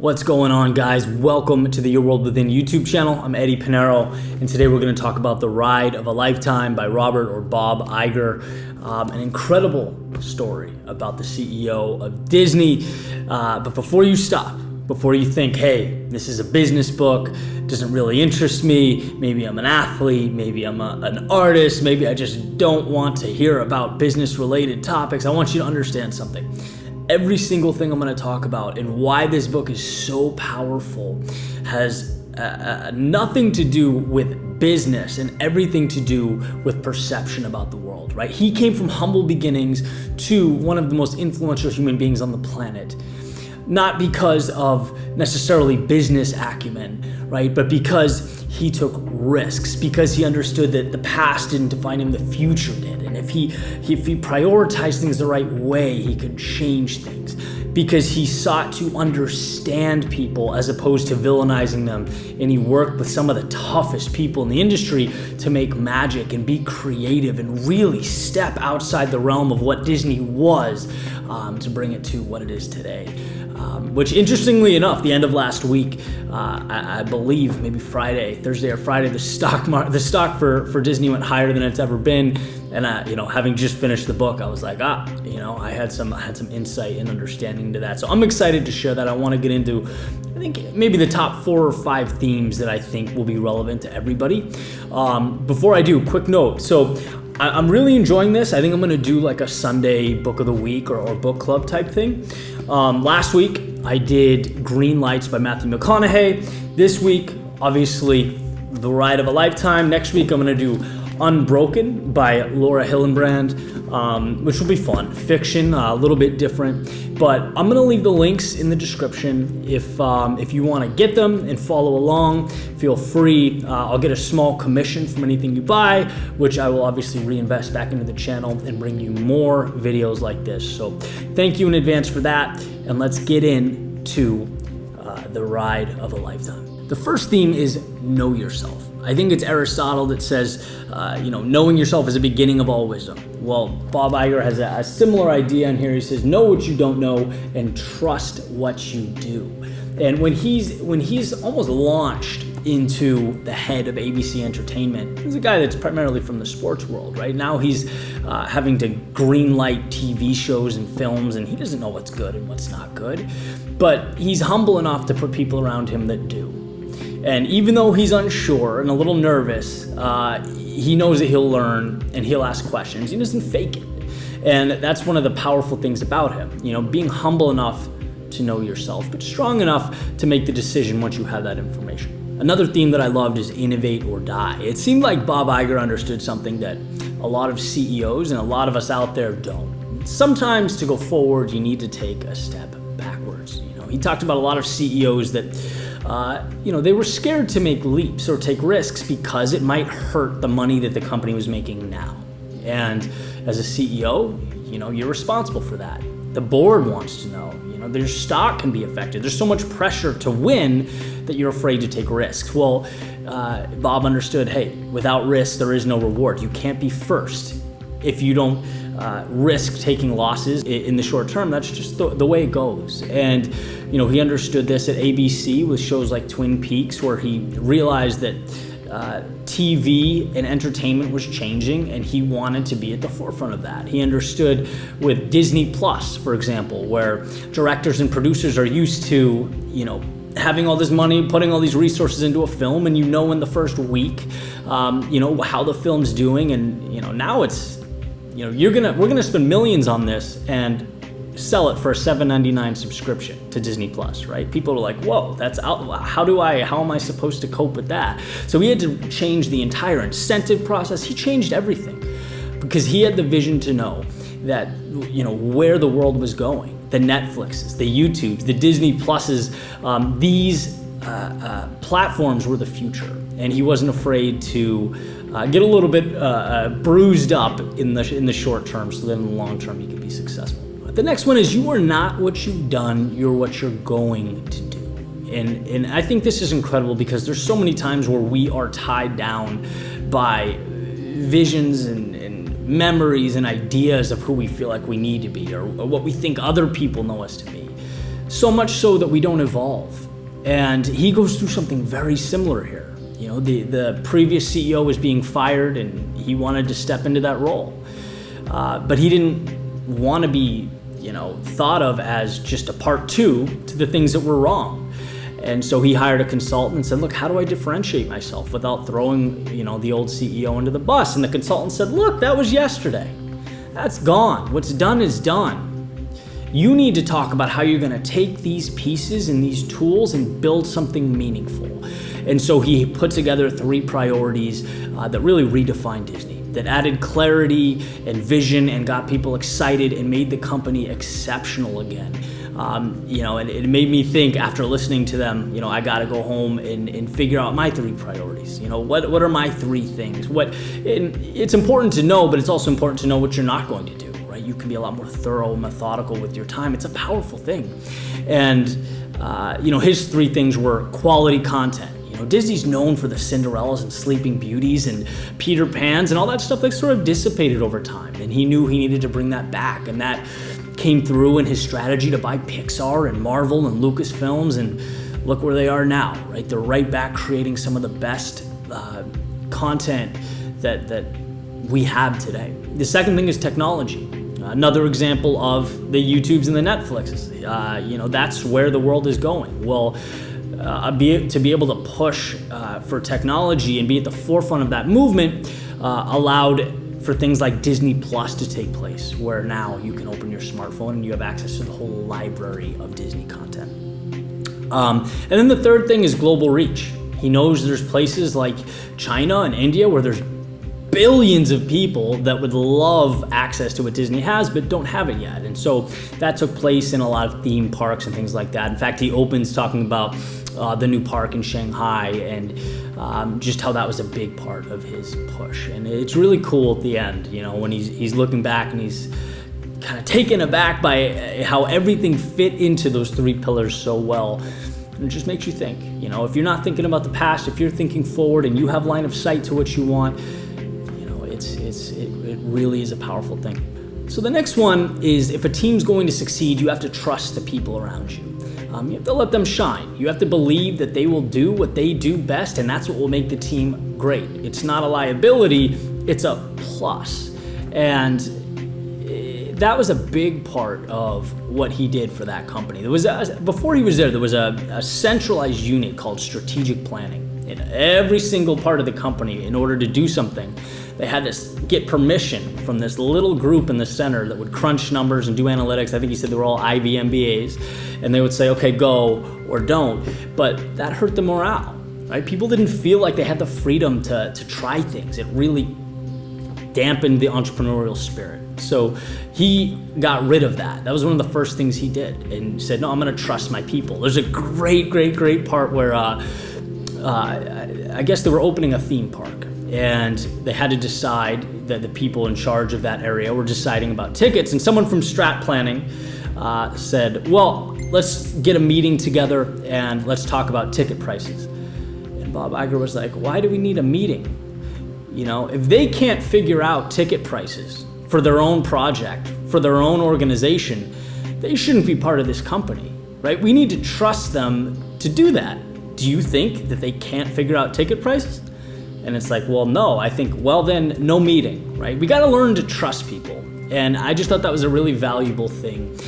What's going on, guys? Welcome to the Your World Within YouTube channel. I'm Eddie Pinero, and today we're going to talk about The Ride of a Lifetime by Robert or Bob Iger. An incredible story about the CEO of Disney. But before you stop, before you think, hey, this is a business book, doesn't really interest me, maybe I'm an athlete, maybe I'm an artist, maybe I just don't want to hear about business-related topics, I want you to understand something. Every single thing I'm going to talk about and why this book is so powerful has nothing to do with business and everything to do with perception about the world, right? He came from humble beginnings to one of the most influential human beings on the planet. Not because of necessarily business acumen, right? But because he took risks, because he understood that the past didn't define him, the future did. And if he prioritized things the right way, he could change things. Because he sought to understand people as opposed to villainizing them. And he worked with some of the toughest people in the industry to make magic and be creative and really step outside the realm of what Disney was to bring it to what it is today. Which, interestingly enough, the end of last week, I believe maybe Thursday or Friday, the stock for Disney went higher than it's ever been. And having just finished the book, I was like, I had some insight and understanding to that. So I'm excited to share that. I want to get into, I think, maybe the top 4 or 5 themes that I think will be relevant to everybody. Before I do, quick note. So I'm really enjoying this. I think I'm going to do like a Sunday book of the week or book club type thing. Last week, I did Green Lights by Matthew McConaughey. This week, obviously, The Ride of a Lifetime. Next week, I'm going to do Unbroken by Laura Hillenbrand, which will be fun. Fiction, a little bit different. But I'm going to leave the links in the description. If you want to get them and follow along, feel free. I'll get a small commission from anything you buy, which I will obviously reinvest back into the channel and bring you more videos like this. So thank you in advance for that. And let's get into The Ride of a Lifetime. The first theme is know yourself. I think it's Aristotle that says, knowing yourself is the beginning of all wisdom. Well, Bob Iger has a similar idea in here. He says, know what you don't know and trust what you do. And when he's almost launched into the head of ABC Entertainment, he's a guy that's primarily from the sports world, right? Now he's having to green light TV shows and films, and he doesn't know what's good and what's not good. But he's humble enough to put people around him that do. And even though he's unsure and a little nervous, he knows that he'll learn and he'll ask questions. He doesn't fake it. And that's one of the powerful things about him. Being humble enough to know yourself, but strong enough to make the decision once you have that information. Another theme that I loved is Innovate or Die. It seemed like Bob Iger understood something that a lot of CEOs and a lot of us out there don't. Sometimes to go forward, you need to take a step backwards. He talked about a lot of CEOs that they were scared to make leaps or take risks because it might hurt the money that the company was making now. And as a CEO, you're responsible for that. The board wants to know, their stock can be affected. There's so much pressure to win that you're afraid to take risks. Well, Bob understood, hey, without risk, there is no reward. You can't be first. If you don't risk taking losses in the short term, that's just the way it goes. And, he understood this at ABC with shows like Twin Peaks, where he realized that TV and entertainment was changing, and he wanted to be at the forefront of that. He understood with Disney Plus, for example, where directors and producers are used to, having all this money, putting all these resources into a film, and in the first week, how the film's doing, and now it's, we're gonna spend millions on this and sell it for a $7.99 subscription to Disney Plus, right? People are like, whoa, that's out. How am I supposed to cope with that? So he had to change the entire incentive process. He changed everything because he had the vision to know that, where the world was going. The Netflixes, the YouTubes, the Disney Pluses, these platforms were the future. And he wasn't afraid to get a little bit bruised up in the short term so that in the long term he could be successful. The next one is you are not what you've done, you're what you're going to do. And I think this is incredible because there's so many times where we are tied down by visions and memories and ideas of who we feel like we need to be or what we think other people know us to be. so much so that we don't evolve. And he goes through something very similar here. You know, the previous CEO was being fired and he wanted to step into that role. But he didn't want to be, thought of as just a part two to the things that were wrong. And so he hired a consultant and said, look, how do I differentiate myself without throwing, the old CEO under the bus? And the consultant said, look, that was yesterday. That's gone. What's done is done. You need to talk about how you're going to take these pieces and these tools and build something meaningful. And so he put together 3 priorities that really redefined Disney, that added clarity and vision and got people excited and made the company exceptional again. And it made me think after listening to them, I got to go home and figure out my 3 priorities. What are my 3 things? It's important to know, but it's also important to know what you're not going to do. Right? You can be a lot more thorough and methodical with your time. It's a powerful thing. And, his 3 things were quality content. Disney's known for the Cinderellas and Sleeping Beauties and Peter Pans and all that stuff that sort of dissipated over time. And he knew he needed to bring that back. And that came through in his strategy to buy Pixar and Marvel and Lucasfilms. And look where they are now, right? They're right back creating some of the best content that we have today. The second thing is technology. Another example of the YouTubes and the Netflixes. That's where the world is going. Well, to be able to push for technology and be at the forefront of that movement allowed for things like Disney Plus to take place, where now you can open your smartphone and you have access to the whole library of Disney content. And then the third thing is global reach. He knows there's places like China and India where there's billions of people that would love access to what Disney has but don't have it yet. And so that took place in a lot of theme parks and things like that. In fact, he opens talking about the new park in Shanghai and just how that was a big part of his push. And it's really cool at the end, when he's looking back and he's kind of taken aback by how everything fit into those 3 pillars so well. And it just makes you think, if you're not thinking about the past, if you're thinking forward and you have line of sight to what you want, it really is a powerful thing. So the next one is, if a team's going to succeed, you have to trust the people around you. You have to let them shine. You have to believe that they will do what they do best, and that's what will make the team great. It's not a liability, it's a plus. And that was a big part of what he did for that company. Before he was there was a centralized unit called strategic planning. In every single part of the company, in order to do something, they had to get permission from this little group in the center that would crunch numbers and do analytics. I think he said they were all Ivy MBAs, and they would say, okay, go or don't. But that hurt the morale, right? People didn't feel like they had the freedom to try things. It really dampened the entrepreneurial spirit. So he got rid of that. That was one of the first things he did, and said, no, I'm going to trust my people. There's a great part where I guess they were opening a theme park, and they had to decide that the people in charge of that area were deciding about tickets. And someone from strat planning said, well, let's get a meeting together and let's talk about ticket prices. And Bob Iger was like, why do we need a meeting? If they can't figure out ticket prices for their own project, for their own organization, they shouldn't be part of this company, right? We need to trust them to do that. Do you think that they can't figure out ticket prices? And it's like, well, no. I think, well, then no meeting, right? We got to learn to trust people. And I just thought that was a really valuable thing.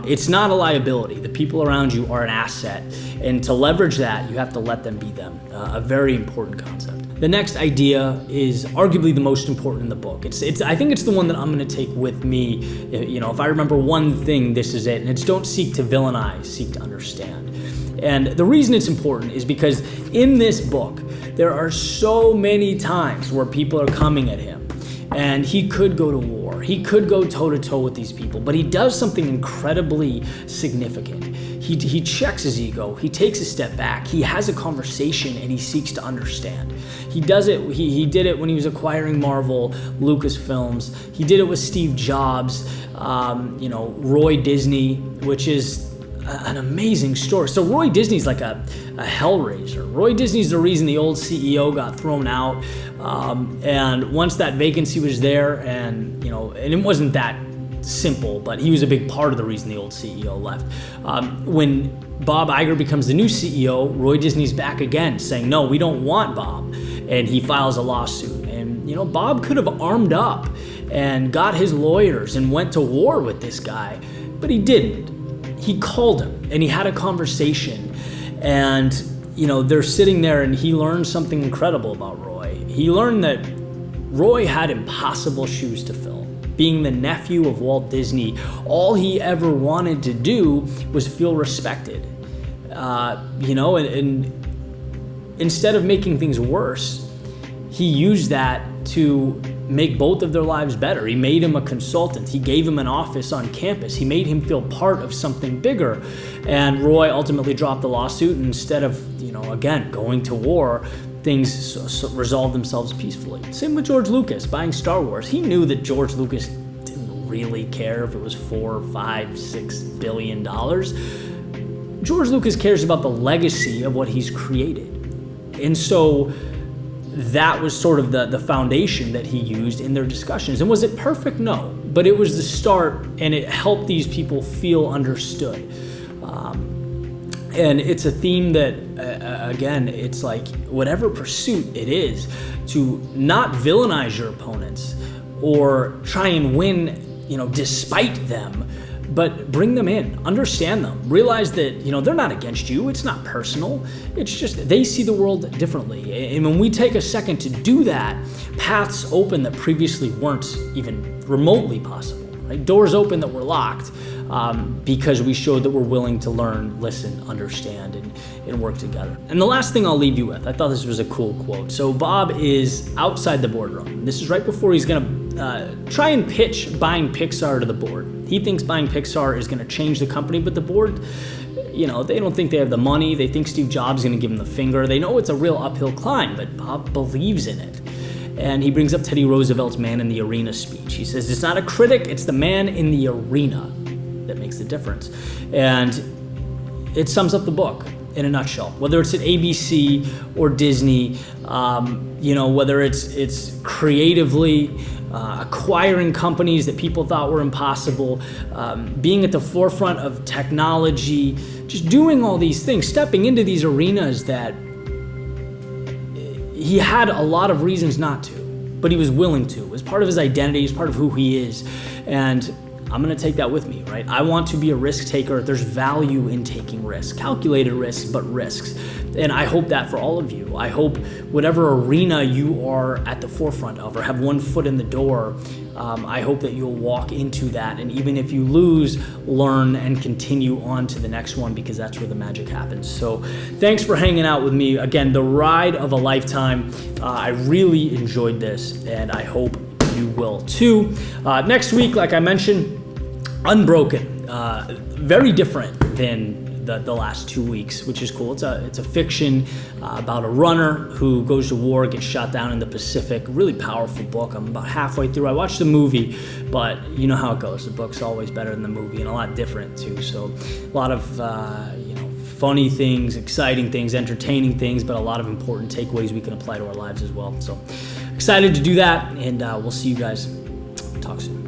It's not a liability. The people around you are an asset. And to leverage that, you have to let them be them. A very important concept. The next idea is arguably the most important in the book. I think it's the one that I'm going to take with me. If I remember one thing, this is it. And it's don't seek to villainize, seek to understand. And the reason it's important is because in this book, there are so many times where people are coming at him, and he could go to war. He could go toe-to-toe with these people, but he does something incredibly significant. He checks his ego. He takes a step back. He has a conversation, and he seeks to understand. He does it. He did it when he was acquiring Marvel, Lucasfilms. He did it with Steve Jobs, Roy Disney, which is an amazing story. So Roy Disney's like a hellraiser. Roy Disney's the reason the old CEO got thrown out. And once that vacancy was there, and it wasn't that simple, but he was a big part of the reason the old CEO left. When Bob Iger becomes the new CEO, Roy Disney's back again saying, no, we don't want Bob. And he files a lawsuit. And, Bob could have armed up and got his lawyers and went to war with this guy, but he didn't. He called him and he had a conversation, and they're sitting there, and he learned something incredible about Roy. He learned that Roy had impossible shoes to fill. Being the nephew of Walt Disney, all he ever wanted to do was feel respected. And instead of making things worse, he used that to make both of their lives better. He made him a consultant. He gave him an office on campus. He made him feel part of something bigger. And Roy ultimately dropped the lawsuit, and instead of, again, going to war, things resolved themselves peacefully. Same with George Lucas buying Star Wars. He knew that George Lucas didn't really care if it was $4, $5, $6 billion. George Lucas cares about the legacy of what he's created. And so that was sort of the foundation that he used in their discussions. And was it perfect? No. But it was the start, and it helped these people feel understood. And it's a theme that, again, it's like whatever pursuit it is, to not villainize your opponents or try and win, despite them, but bring them in, understand them, realize that, they're not against you. It's not personal. It's just they see the world differently. And when we take a second to do that, paths open that previously weren't even remotely possible, right? Doors open that were locked because we showed that we're willing to learn, listen, understand, and work together. And the last thing I'll leave you with, I thought this was a cool quote. So Bob is outside the boardroom. This is right before he's going to try and pitch buying Pixar to the board. He thinks buying Pixar is going to change the company, but the board, they don't think they have the money. They think Steve Jobs is going to give them the finger. They know it's a real uphill climb, but Bob believes in it. And he brings up Teddy Roosevelt's Man in the Arena speech. He says, it's not a critic, it's the man in the arena that makes the difference. And it sums up the book in a nutshell. Whether it's at ABC or Disney, whether it's creatively acquiring companies that people thought were impossible, being at the forefront of technology, just doing all these things, stepping into these arenas that he had a lot of reasons not to, but he was willing to. It was part of his identity, it's part of who he is. And I'm gonna take that with me, right? I want to be a risk taker. There's value in taking risks, calculated risks, but risks. And I hope that for all of you. I hope whatever arena you are at the forefront of or have one foot in the door, I hope that you'll walk into that. And even if you lose, learn and continue on to the next one, because that's where the magic happens. So thanks for hanging out with me. Again, the ride of a lifetime. I really enjoyed this, and I hope you will too. Next week, like I mentioned, Unbroken, very different than the last 2 weeks, which is cool. It's a fiction about a runner who goes to war, gets shot down in the Pacific. Really powerful book. I'm about halfway through. I watched the movie, but you know how it goes. The book's always better than the movie, and a lot different too. So a lot of funny things, exciting things, entertaining things, but a lot of important takeaways we can apply to our lives as well. So excited to do that, and we'll see you guys. Talk soon.